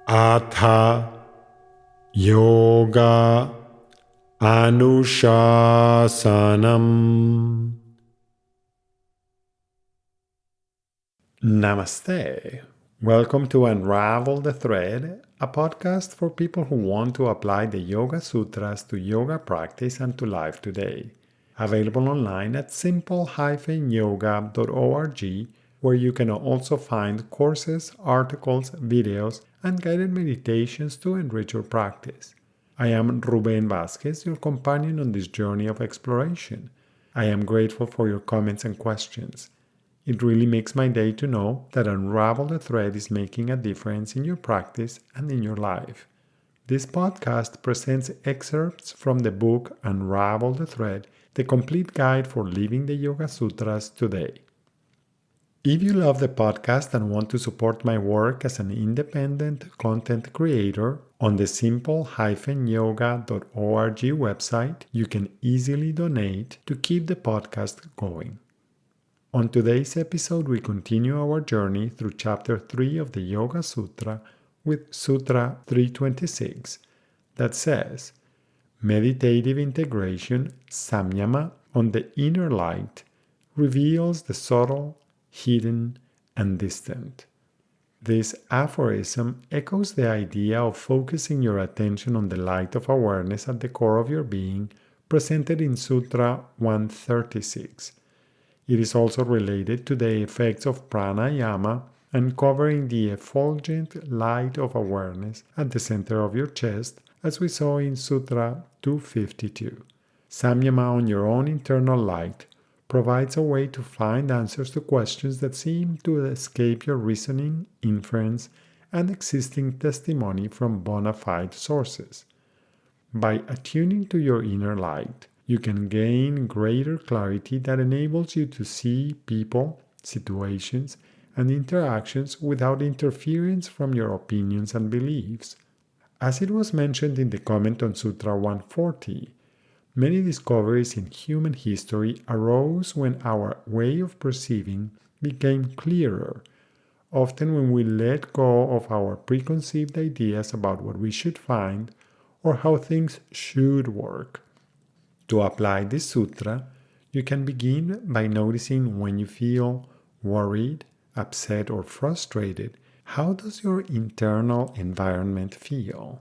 Atha Yoga Anushasanam. Namaste. Welcome to Unravel the Thread, a podcast for people who want to apply the Yoga Sutras to yoga practice and to life today. Available online at simple-yoga.org, where you can also find courses, articles, videos, and guided meditations to enrich your practice. I am Ruben Vasquez, your companion on this journey of exploration. I am grateful for your comments and questions. It really makes my day to know that Unravel the Thread is making a difference in your practice and in your life. This podcast presents excerpts from the book Unravel the Thread, the complete guide for living the Yoga Sutras today. If you love the podcast and want to support my work as an independent content creator, on the simple-yoga.org website, you can easily donate to keep the podcast going. On today's episode, we continue our journey through Chapter 3 of the Yoga Sutra with Sutra 326 that says, Meditative integration, Samyama, on the inner light, reveals the subtle, hidden, and distant. This aphorism echoes the idea of focusing your attention on the light of awareness at the core of your being, presented in Sutra 136. It is also related to the effects of pranayama, uncovering the effulgent light of awareness at the center of your chest, as we saw in Sutra 252. Samyama on your own internal light provides a way to find answers to questions that seem to escape your reasoning, inference, and existing testimony from bona fide sources. By attuning to your inner light, you can gain greater clarity that enables you to see people, situations, and interactions without interference from your opinions and beliefs. As it was mentioned in the comment on Sutra 140, many discoveries in human history arose when our way of perceiving became clearer, often when we let go of our preconceived ideas about what we should find or how things should work. To apply this sutra, you can begin by noticing when you feel worried, upset, or frustrated. How does your internal environment feel?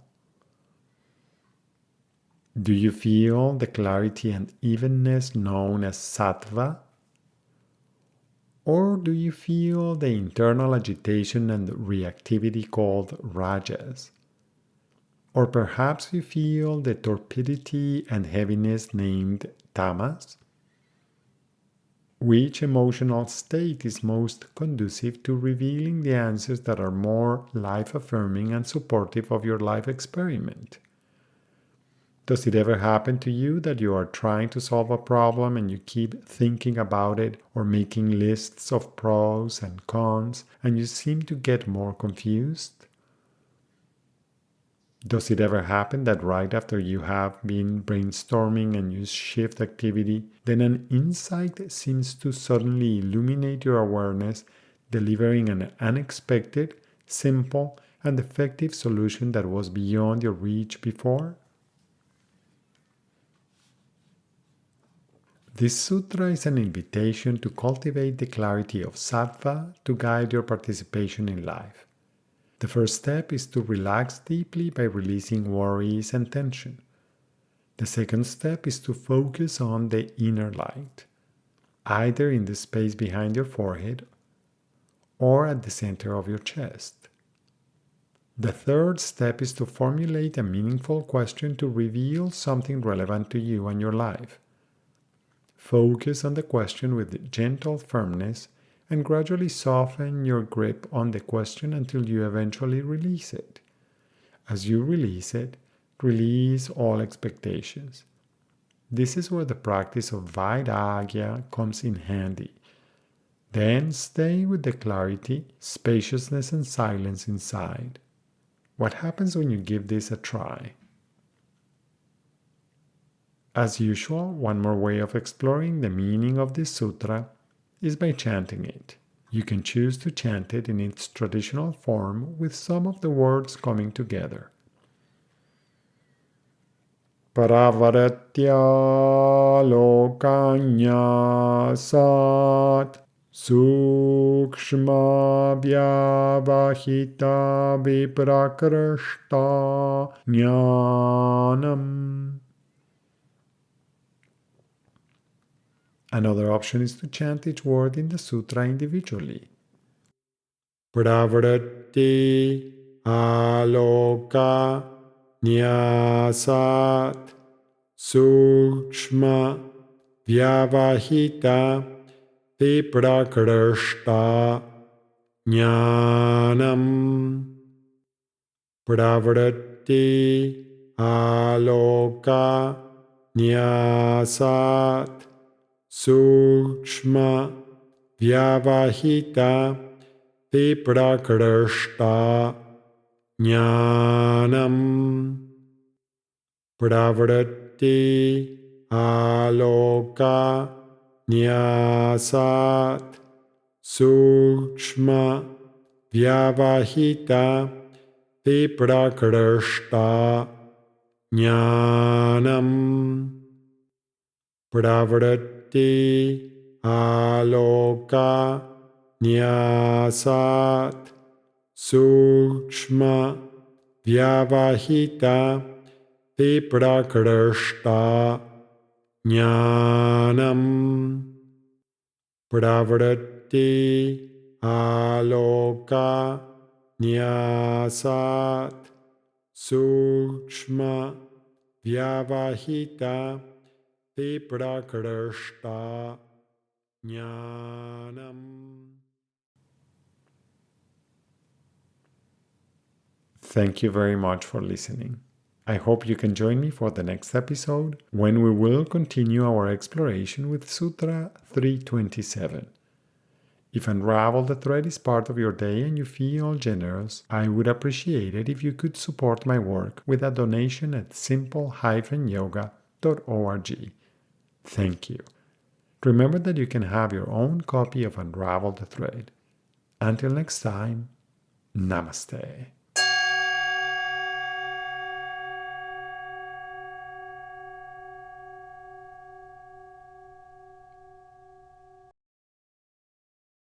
Do you feel the clarity and evenness known as sattva? Or do you feel the internal agitation and reactivity called rajas? Or perhaps you feel the torpidity and heaviness named tamas? Which emotional state is most conducive to revealing the answers that are more life-affirming and supportive of your life experiment? Does it ever happen to you that you are trying to solve a problem and you keep thinking about it or making lists of pros and cons and you seem to get more confused? Does it ever happen that right after you have been brainstorming and you shift activity, then an insight seems to suddenly illuminate your awareness, delivering an unexpected, simple, and effective solution that was beyond your reach before? This sutra is an invitation to cultivate the clarity of sattva to guide your participation in life. The first step is to relax deeply by releasing worries and tension. The second step is to focus on the inner light, either in the space behind your forehead or at the center of your chest. The third step is to formulate a meaningful question to reveal something relevant to you and your life. Focus on the question with gentle firmness and gradually soften your grip on the question until you eventually release it. As you release it, release all expectations. This is where the practice of Vairagya comes in handy. Then stay with the clarity, spaciousness, and silence inside. What happens when you give this a try? As usual, one more way of exploring the meaning of this sutra is by chanting it. You can choose to chant it in its traditional form with some of the words coming together. Paravaratya lokanya sat sukshma vyavahita viprakrashta jnanam. Another option is to chant each word in the sutra individually. Pravrati aloka nyasat sukshma vyavahita viprakrashta jnanam. Pravrati aloka nyasat sukshma vyavahita viprakrashta jnanam. Pravrati aloka nyasat sukshma vyavahita viprakrashta jnanam. Pravrati aloka nyasat sukshma vyavahita viprakrashta jnanam. Pravrati aloka nyasat sukshma vyavahita viprakrashta jnanam. Thank you very much for listening. I hope you can join me for the next episode when we will continue our exploration with Sutra 327. If Unravel the Thread is part of your day and you feel generous, I would appreciate it if you could support my work with a donation at simple-yoga.org. Thank you. Remember that you can have your own copy of Unravel the Thread. Until next time, Namaste.